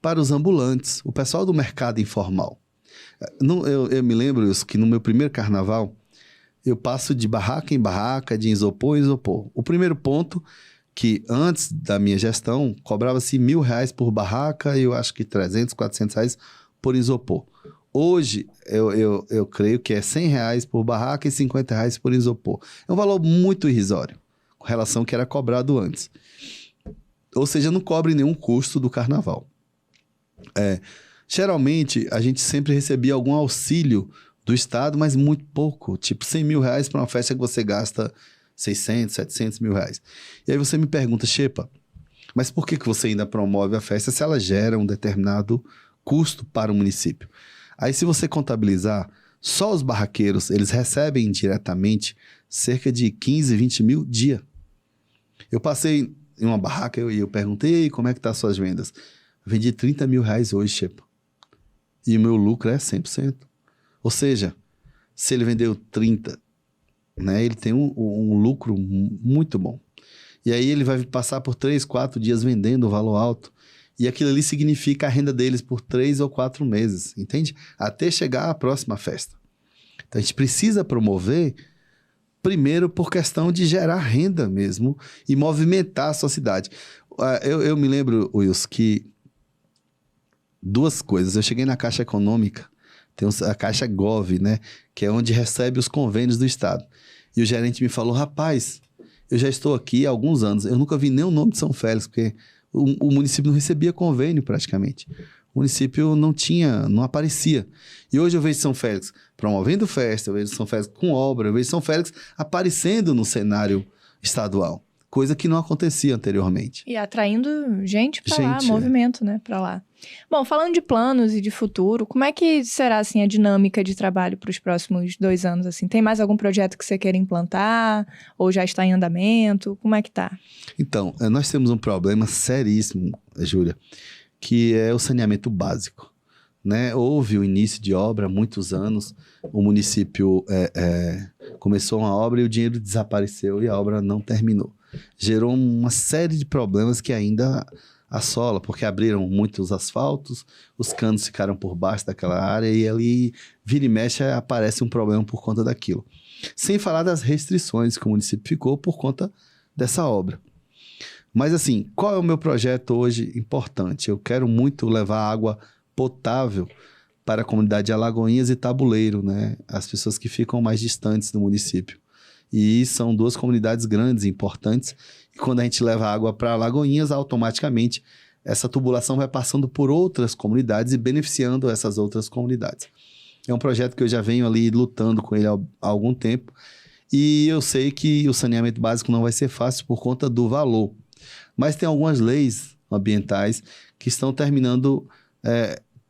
para os ambulantes, o pessoal do mercado informal. Eu me lembro que no meu primeiro carnaval, eu passo de barraca em barraca, de isopor em isopor. O primeiro ponto, que antes da minha gestão, cobrava-se R$1.000 por barraca e eu acho que R$300, R$400 por isopor. Hoje, eu creio que é R$100 por barraca e R$50 por isopor. É um valor muito irrisório, com relação ao que era cobrado antes. Ou seja, não cobre nenhum custo do carnaval. Geralmente, a gente sempre recebia algum auxílio do Estado, mas muito pouco. Tipo, R$100.000 para uma festa que você gasta R$600, R$700.000. E aí você me pergunta, Xepa, mas por que você ainda promove a festa se ela gera um determinado custo para o município? Aí, se você contabilizar, só os barraqueiros, eles recebem diretamente cerca de 15, 20 mil dia. Eu passei em uma barraca e eu perguntei, como é que tá as suas vendas? Vendi R$30.000 hoje, Xepa. E o meu lucro é 100%. Ou seja, se ele vendeu 30, né, ele tem um lucro muito bom. E aí ele vai passar por 3, 4 dias vendendo o valor alto. E aquilo ali significa a renda deles por 3 ou 4 meses, entende? Até chegar à próxima festa. Então a gente precisa promover, primeiro por questão de gerar renda mesmo e movimentar a sociedade. Eu me lembro, Wilson, que 2 coisas. Eu cheguei na Caixa Econômica, tem a Caixa Gov, né? Que é onde recebe os convênios do Estado. E o gerente me falou, rapaz, eu já estou aqui há alguns anos, eu nunca vi nem o nome de São Félix, porque o município não recebia convênio praticamente. O município não aparecia. E hoje eu vejo São Félix promovendo festa, eu vejo São Félix com obra, eu vejo São Félix aparecendo no cenário estadual. Coisa que não acontecia anteriormente. E atraindo gente para lá, movimento, né, para lá. Bom, falando de planos e de futuro, como é que será, assim, a dinâmica de trabalho para os próximos 2 anos, assim? Tem mais algum projeto que você queira implantar? Ou já está em andamento? Como é que tá? Então, nós temos um problema seríssimo, Júlia, que é o saneamento básico, né? Houve o início de obra há muitos anos, o município começou uma obra e o dinheiro desapareceu e a obra não terminou. Gerou uma série de problemas que ainda assola, porque abriram muitos asfaltos, os canos ficaram por baixo daquela área e ali, vira e mexe, aparece um problema por conta daquilo. Sem falar das restrições que o município ficou por conta dessa obra. Mas assim, qual é o meu projeto hoje importante? Eu quero muito levar água potável para a comunidade de Alagoinhas e Tabuleiro, né? As pessoas que ficam mais distantes do município. E são 2 comunidades grandes e importantes. E quando a gente leva água para Alagoinhas, automaticamente essa tubulação vai passando por outras comunidades e beneficiando essas outras comunidades. É um projeto que eu já venho ali lutando com ele há algum tempo. E eu sei que o saneamento básico não vai ser fácil por conta do valor. Mas tem algumas leis ambientais que estão terminando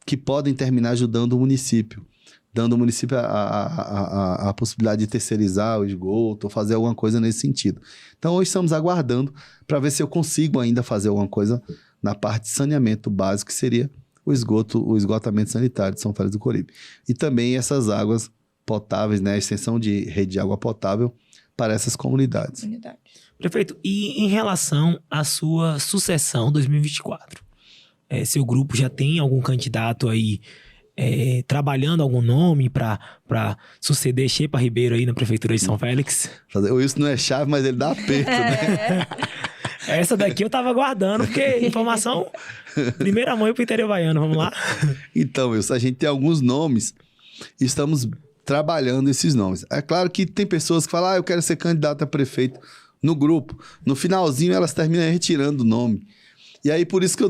que podem terminar ajudando o município, dando ao município a possibilidade de terceirizar o esgoto ou fazer alguma coisa nesse sentido. Então, hoje estamos aguardando para ver se eu consigo ainda fazer alguma coisa na parte de saneamento básico, que seria o esgotamento sanitário de São Félix do Coríbe. E também essas águas potáveis, né, a extensão de rede de água potável para essas comunidades. Prefeito, e em relação à sua sucessão 2024? Seu grupo já tem algum candidato aí trabalhando algum nome para suceder Xepa Ribeiro aí na Prefeitura de São Félix? O Wilson não é chave, mas ele dá aperto, né? Essa daqui eu tava aguardando, porque informação primeira mão pro interior baiano, vamos lá? Então, Wilson, a gente tem alguns nomes e estamos trabalhando esses nomes. É claro que tem pessoas que falam, eu quero ser candidato a prefeito no grupo. No finalzinho, elas terminam retirando o nome. E aí, por isso que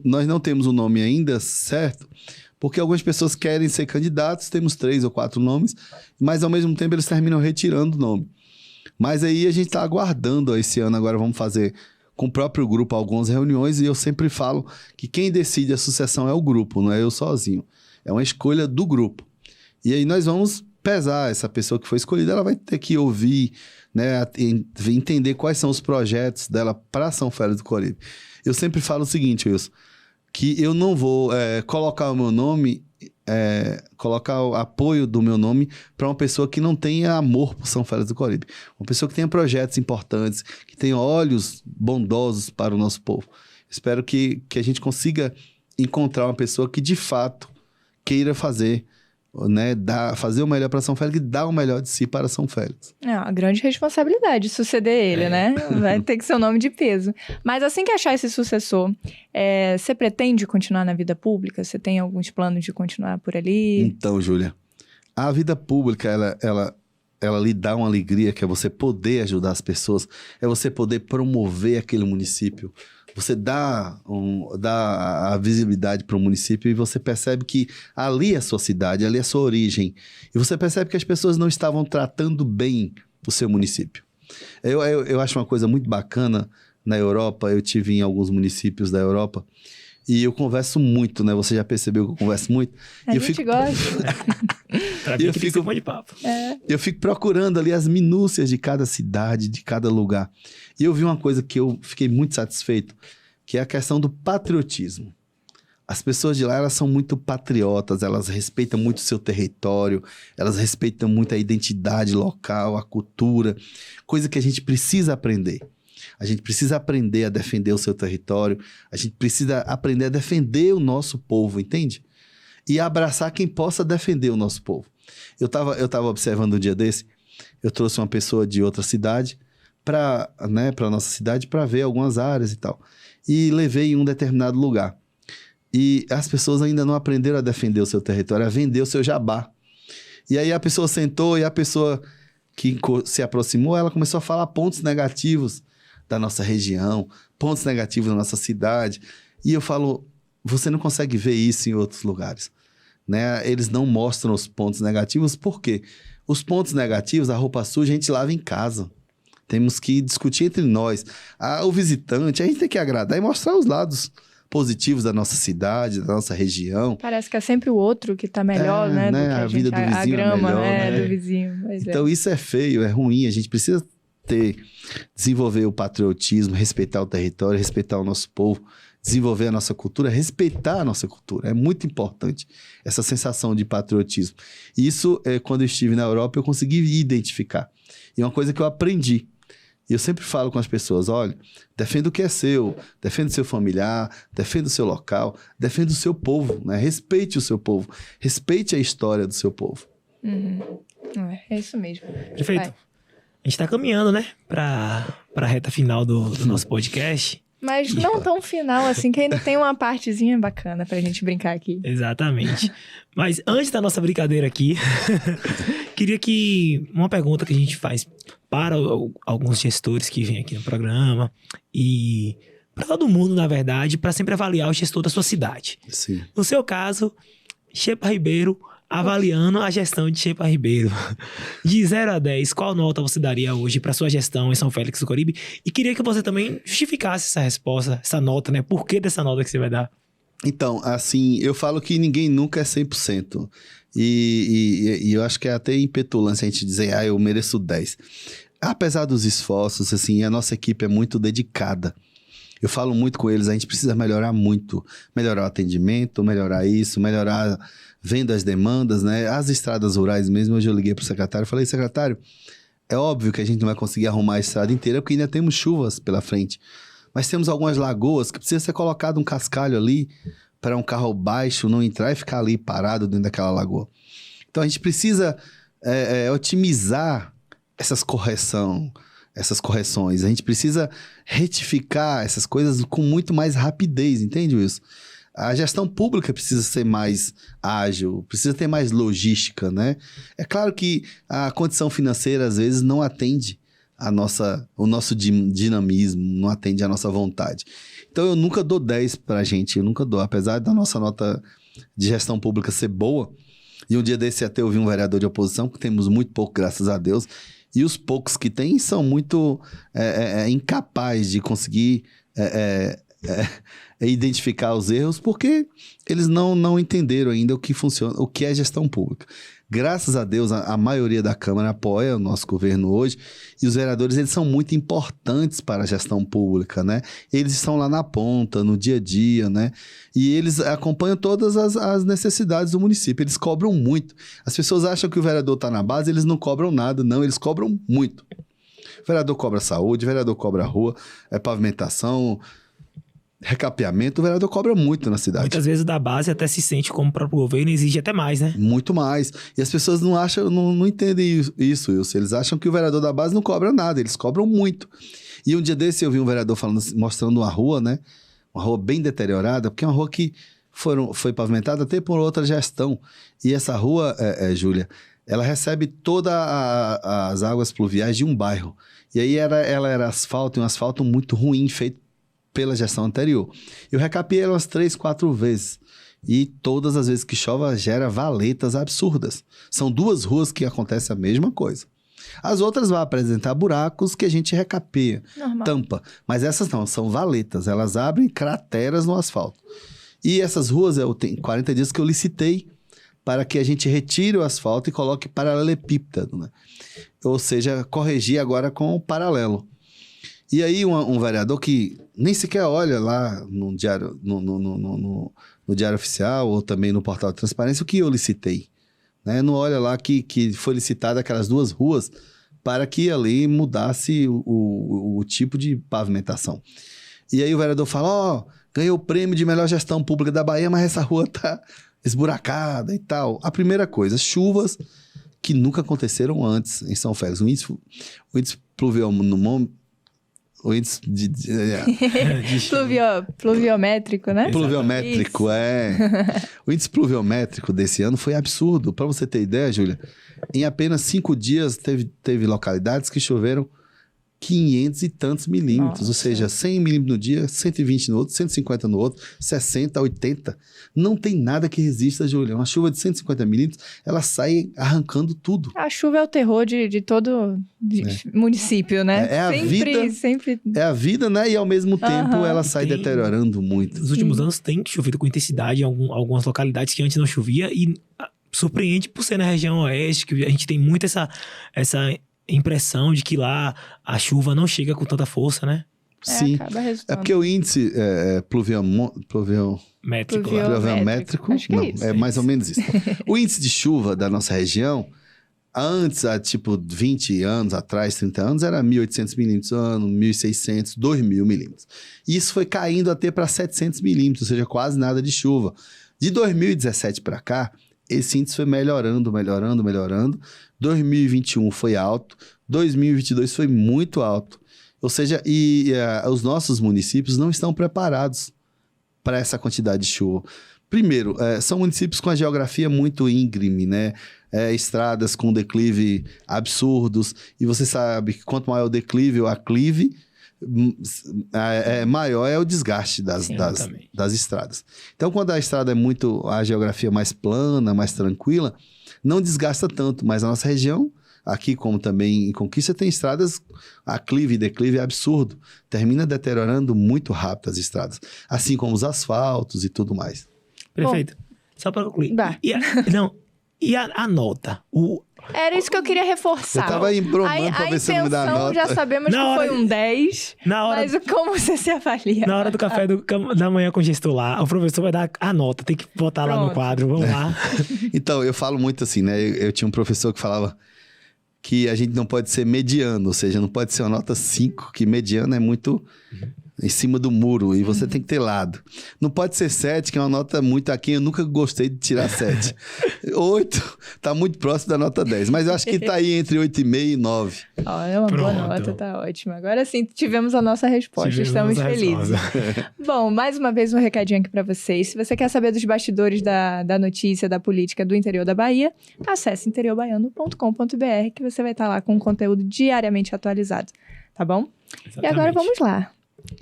nós não temos o nome ainda, certo? Porque algumas pessoas querem ser candidatos, temos 3 ou 4 nomes, mas ao mesmo tempo eles terminam retirando o nome. Mas aí a gente está aguardando esse ano, agora vamos fazer com o próprio grupo algumas reuniões, e eu sempre falo que quem decide a sucessão é o grupo, não é eu sozinho. É uma escolha do grupo. E aí nós vamos pesar essa pessoa que foi escolhida, ela vai ter que ouvir, né, entender quais são os projetos dela para São Félix do Coríbe. Eu sempre falo o seguinte, Wilson, que eu não vou colocar o meu nome, colocar o apoio do meu nome para uma pessoa que não tenha amor por São Félix do Coríbe. Uma pessoa que tenha projetos importantes, que tenha olhos bondosos para o nosso povo. Espero que a gente consiga encontrar uma pessoa que de fato queira fazer, né, fazer o melhor para São Félix e dar o melhor de si para São Félix. É uma grande responsabilidade suceder ele, né? Vai ter que ser um nome de peso. Mas assim que achar esse sucessor, você pretende continuar na vida pública? Você tem alguns planos de continuar por ali? Então, Júlia, a vida pública, ela lhe dá uma alegria, que é você poder ajudar as pessoas, é você poder promover aquele município. Você dá a visibilidade para o município e você percebe que ali é a sua cidade, ali é a sua origem. E você percebe que as pessoas não estavam tratando bem o seu município. Eu acho uma coisa muito bacana na Europa, eu tive em alguns municípios da Europa e eu converso muito, né? Você já percebeu que eu converso muito? A gente gosta. Pra mim, eu fico de papo. Eu fico procurando ali as minúcias de cada cidade, de cada lugar. E eu vi uma coisa que eu fiquei muito satisfeito, que é a questão do patriotismo. As pessoas de lá, elas são muito patriotas, elas respeitam muito o seu território, elas respeitam muito a identidade local, a cultura, coisa que a gente precisa aprender. A gente precisa aprender a defender o seu território, a gente precisa aprender a defender o nosso povo, entende? E abraçar quem possa defender o nosso povo. Eu tava observando um dia desse, eu trouxe uma pessoa de outra cidade para a nossa cidade para ver algumas áreas e tal. E levei em um determinado lugar. E as pessoas ainda não aprenderam a defender o seu território, a vender o seu jabá. E aí a pessoa sentou e a pessoa que se aproximou, ela começou a falar pontos negativos da nossa região, pontos negativos da nossa cidade. E eu falo, você não consegue ver isso em outros lugares, né? Eles não mostram os pontos negativos, por quê? Os pontos negativos, a roupa suja, a gente lava em casa. Temos que discutir entre nós. O visitante, a gente tem que agradar e mostrar os lados positivos da nossa cidade, da nossa região. Parece que é sempre o outro que tá melhor, né? Do que a vida do vizinho a grama, é melhor, né? Do vizinho. Então isso é feio, é ruim. A gente precisa desenvolver o patriotismo, respeitar o território, respeitar o nosso povo, desenvolver a nossa cultura, respeitar a nossa cultura. É muito importante essa sensação de patriotismo. E isso, quando eu estive na Europa, eu consegui identificar. E é uma coisa que eu aprendi. E eu sempre falo com as pessoas, olha, defenda o que é seu, defenda o seu familiar, defenda o seu local, defenda o seu povo, né? Respeite o seu povo, respeite a história do seu povo. É isso mesmo. Perfeito. Vai. A gente tá caminhando, né, pra reta final do nosso podcast. Mas não tão final assim, que ainda tem uma partezinha bacana pra gente brincar aqui. Exatamente. Mas antes da nossa brincadeira aqui, queria que uma pergunta que a gente faz para alguns gestores que vêm aqui no programa e para todo mundo, na verdade, para sempre avaliar o gestor da sua cidade. Sim. No seu caso, Xepa Ribeiro, avaliando a gestão de Xepa Ribeiro. De 0 a 10, qual nota você daria hoje para sua gestão em São Félix do Coríbe? E queria que você também justificasse essa resposta, essa nota, né? Por que dessa nota que você vai dar? Então, assim, eu falo que ninguém nunca é 100%. E eu acho que é até impetulância a gente dizer, eu mereço 10. Apesar dos esforços, assim, a nossa equipe é muito dedicada. Eu falo muito com eles, a gente precisa melhorar muito. Melhorar o atendimento, melhorar isso, melhorar vendo as demandas, né? As estradas rurais mesmo, hoje eu liguei pro secretário e falei, secretário, é óbvio que a gente não vai conseguir arrumar a estrada inteira, porque ainda temos chuvas pela frente. Mas temos algumas lagoas que precisa ser colocado um cascalho ali para um carro baixo não entrar e ficar ali parado dentro daquela lagoa. Então a gente precisa otimizar essas correções. A gente precisa retificar essas coisas com muito mais rapidez, entende, Wilson? A gestão pública precisa ser mais ágil, precisa ter mais logística, né? É claro que a condição financeira, às vezes, não atende o nosso dinamismo, não atende a nossa vontade. Então, eu nunca dou 10 pra gente, eu nunca dou. Apesar da nossa nota de gestão pública ser boa, e um dia desse até eu vi um vereador de oposição, que temos muito pouco, graças a Deus, e os poucos que tem são muito incapazes de conseguir identificar os erros, porque eles não entenderam ainda o que funciona, o que é gestão pública. Graças a Deus, a maioria da Câmara apoia o nosso governo hoje, e os vereadores, eles são muito importantes para a gestão pública, né? Eles estão lá na ponta, no dia a dia, né? E eles acompanham todas as necessidades do município, eles cobram muito. As pessoas acham que o vereador está na base, eles não cobram nada, não, eles cobram muito. O vereador cobra saúde, o vereador cobra rua, pavimentação, recapeamento, o vereador cobra muito na cidade. Muitas vezes da base até se sente como o próprio governo exige até mais, né? Muito mais. E as pessoas não entendem isso, Wilson. Eles acham que o vereador da base não cobra nada, eles cobram muito. E um dia desse eu vi um vereador mostrando uma rua, né? Uma rua bem deteriorada, porque é uma rua que foi pavimentada até por outra gestão. E essa rua, Júlia, ela recebe todas as águas pluviais de um bairro. E aí ela era asfalto, e um asfalto muito ruim, feito pela gestão anterior. Eu recapeei ela umas 3, 4 vezes. E todas as vezes que chove, gera valetas absurdas. São 2 ruas que acontece a mesma coisa. As outras vão apresentar buracos que a gente recapeia, tampa. Mas essas não, são valetas. Elas abrem crateras no asfalto. E essas ruas, eu tenho 40 dias que eu licitei para que a gente retire o asfalto e coloque paralelepípedo, né? Ou seja, corrigir agora com o paralelo. E aí um vereador que nem sequer olha lá no diário, no diário oficial ou também no portal de transparência o que eu licitei, né? Não olha lá que foi licitada aquelas 2 ruas para que ali mudasse o tipo de pavimentação. E aí o vereador fala, ganhou o prêmio de melhor gestão pública da Bahia, mas essa rua tá esburacada e tal. A primeira coisa, chuvas que nunca aconteceram antes em São Félix. O índice pluviométrico, o índice pluviométrico, né? Pluviométrico, O índice pluviométrico desse ano foi absurdo. Para você ter ideia, Júlia, em apenas 5 dias teve localidades que choveram 500 e tantos milímetros. Nossa. Ou seja, 100 milímetros no dia, 120 no outro, 150 no outro, 60, 80. Não tem nada que resista, Júlia. Uma chuva de 150 milímetros, ela sai arrancando tudo. A chuva é o terror de todo município, né? É a vida. Sempre. É a vida, né? E ao mesmo tempo ela sai deteriorando muito. Nos últimos anos tem chovido com intensidade em algumas localidades que antes não chovia e surpreende por ser na região oeste, que a gente tem muito essa impressão de que lá a chuva não chega com tanta força, né? Sim, é porque o índice pluviométrico, é mais ou menos isso. O índice de chuva da nossa região, antes, há tipo 20 anos atrás, 30 anos, era 1.800 milímetros ano, 1.600, 2.000 milímetros. E isso foi caindo até para 700 milímetros, ou seja, quase nada de chuva. De 2017 para cá, esse índice foi melhorando. 2021 foi alto, 2022 foi muito alto. Ou seja, os nossos municípios não estão preparados para essa quantidade de chuva. Primeiro, são municípios com a geografia muito íngreme, né? Estradas com declive absurdos. E você sabe que quanto maior o declive ou aclive, maior é o desgaste das estradas. Então, quando a estrada a geografia mais plana, mais tranquila, não desgasta tanto, mas a nossa região, aqui como também em Conquista, tem estradas, aclive e declive absurdo. Termina deteriorando muito rápido as estradas. Assim como os asfaltos e tudo mais. Perfeito. Só para concluir. Bah. E a nota? Era isso que eu queria reforçar. Eu tava embromando pra ver se eu me dá a intenção, nota. já sabemos Na que hora foi um 10, Na hora, mas como você se avalia? na hora do café da manhã com o gestor lá, o professor vai dar a nota. Tem que botar lá no Pronto. quadro. Vamos lá. Então, eu falo muito assim, né? Eu tinha um professor que falava que a gente não pode ser mediano, ou seja, não pode ser uma nota 5, que mediano é muito em cima do muro, e você tem que ter lado. Não pode ser 7, que é uma nota muito aqui, eu nunca gostei de tirar 7. 8, tá muito próximo da nota 10, mas eu acho que tá aí entre 8,5 e 9. Ó, é uma boa Pronto. nota, tá ótimo. Agora sim, tivemos a nossa resposta, Tivemos estamos a felizes. resposta. Bom, mais uma vez um recadinho aqui para vocês. Se você quer saber dos bastidores da notícia, da política do interior da Bahia, acesse interiorbaiano.com.br, que você vai estar lá com conteúdo diariamente atualizado, tá bom? E agora vamos lá.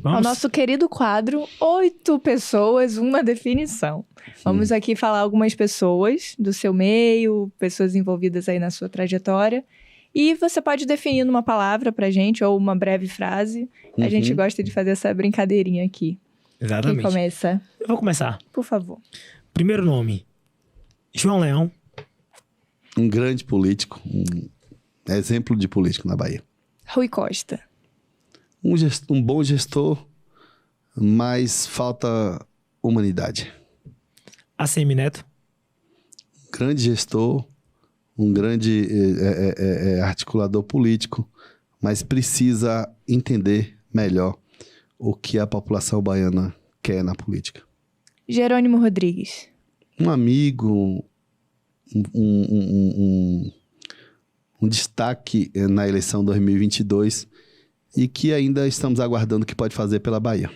Ao nosso querido quadro, 8 pessoas, uma definição. Vamos aqui falar algumas pessoas do seu meio, pessoas envolvidas aí na sua trajetória. E você pode definir numa palavra pra gente, ou uma breve frase. A gente gosta de fazer essa brincadeirinha aqui. Exatamente. Quem começa? Eu vou começar. Por favor. Primeiro nome, João Leão. Um grande político, um exemplo de político na Bahia. Rui Costa. Um bom gestor, mas falta humanidade. ACM Neto. Grande gestor, um grande articulador político, mas precisa entender melhor o que a população baiana quer na política. Jerônimo Rodrigues. Um amigo, um destaque na eleição 2022 e que ainda estamos aguardando o que pode fazer pela Bahia.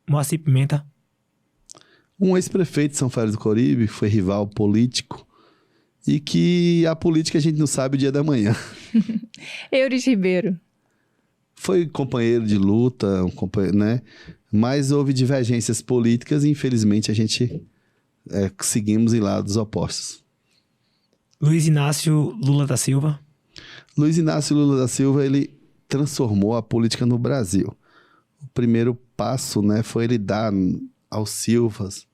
Moacir Pimenta. Um ex-prefeito de São Félix do Coríbe, foi rival político e que a política a gente não sabe o dia da manhã. Euris Ribeiro. Foi companheiro de luta, né? Mas houve divergências políticas e infelizmente a gente seguimos em lados opostos. Luiz Inácio Lula da Silva. Luiz Inácio Lula da Silva, ele transformou a política no Brasil. O primeiro passo, né, foi ele dar aos Silvas,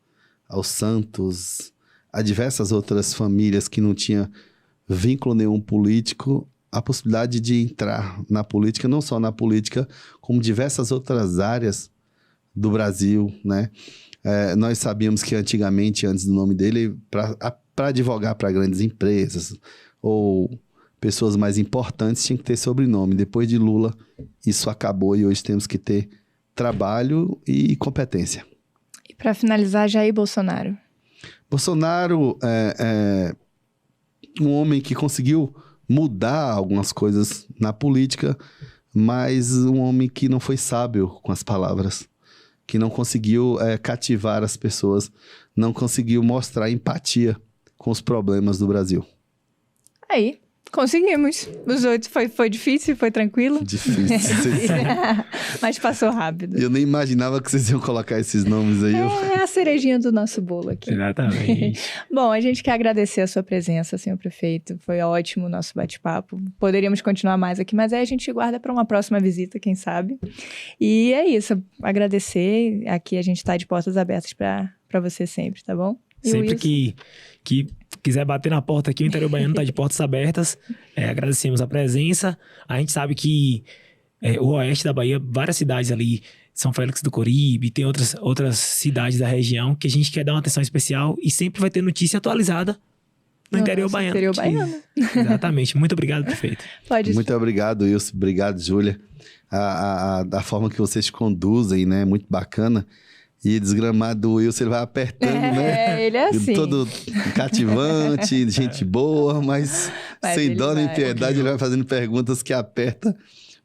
aos Santos, a diversas outras famílias que não tinham vínculo nenhum político, a possibilidade de entrar na política, não só na política, como diversas outras áreas do Brasil, né? Nós sabíamos que antigamente, antes do nome dele, para advogar para grandes empresas ou pessoas mais importantes, tinha que ter sobrenome. Depois de Lula, isso acabou e hoje temos que ter trabalho e competência. E para finalizar, Jair Bolsonaro. Bolsonaro é um homem que conseguiu mudar algumas coisas na política, mas um homem que não foi sábio com as palavras, que não conseguiu cativar as pessoas, não conseguiu mostrar empatia com os problemas do Brasil. Aí, conseguimos. Os 8 foi difícil, foi tranquilo? Difícil. Mas passou rápido. Eu nem imaginava que vocês iam colocar esses nomes aí. É a cerejinha do nosso bolo aqui. Exatamente. Bom, a gente quer agradecer a sua presença, senhor prefeito. Foi ótimo o nosso bate-papo. Poderíamos continuar mais aqui, mas aí a gente guarda para uma próxima visita, quem sabe. E é isso, agradecer. Aqui a gente está de portas abertas para você sempre, tá bom? E Sempre Wilson? que quiser bater na porta aqui, o Interior Baiano está de portas abertas. Agradecemos a presença. A gente sabe que o oeste da Bahia, várias cidades ali, São Félix do Coríbe, tem outras cidades da região que a gente quer dar uma atenção especial e sempre vai ter notícia atualizada no Interior Baiano. Interior Baiano. Exatamente. Muito obrigado, prefeito. Pode Muito obrigado, Wilson. Obrigado, Júlia. A forma que vocês conduzem, né? Muito bacana. E desgramado Wilson, ele vai apertando, né? Ele é assim. Todo cativante, gente boa, mas sem dó nem piedade, ele vai fazendo perguntas que aperta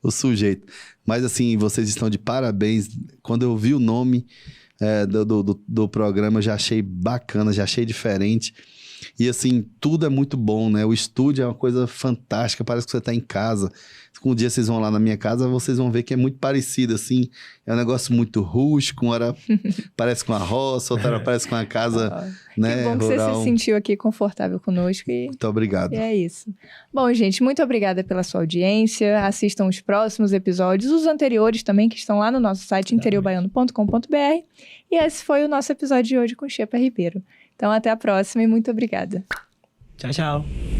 o sujeito. Mas assim, vocês estão de parabéns. Quando eu vi o nome do programa, eu já achei bacana, já achei diferente. E assim, tudo é muito bom, né? O estúdio é uma coisa fantástica, parece que você tá em casa. Um dia vocês vão lá na minha casa, vocês vão ver que é muito parecido, assim. É um negócio muito rústico, uma hora parece com uma roça, outra hora parece com uma casa, né, que bom que rural. você se sentiu aqui confortável conosco. Muito obrigado. E é isso. Bom, gente, muito obrigada pela sua audiência. Assistam os próximos episódios, os anteriores também, que estão lá no nosso site interiobaiano.com.br. E esse foi o nosso episódio de hoje com Xepa Ribeiro. Então, até a próxima e muito obrigada. Tchau, tchau.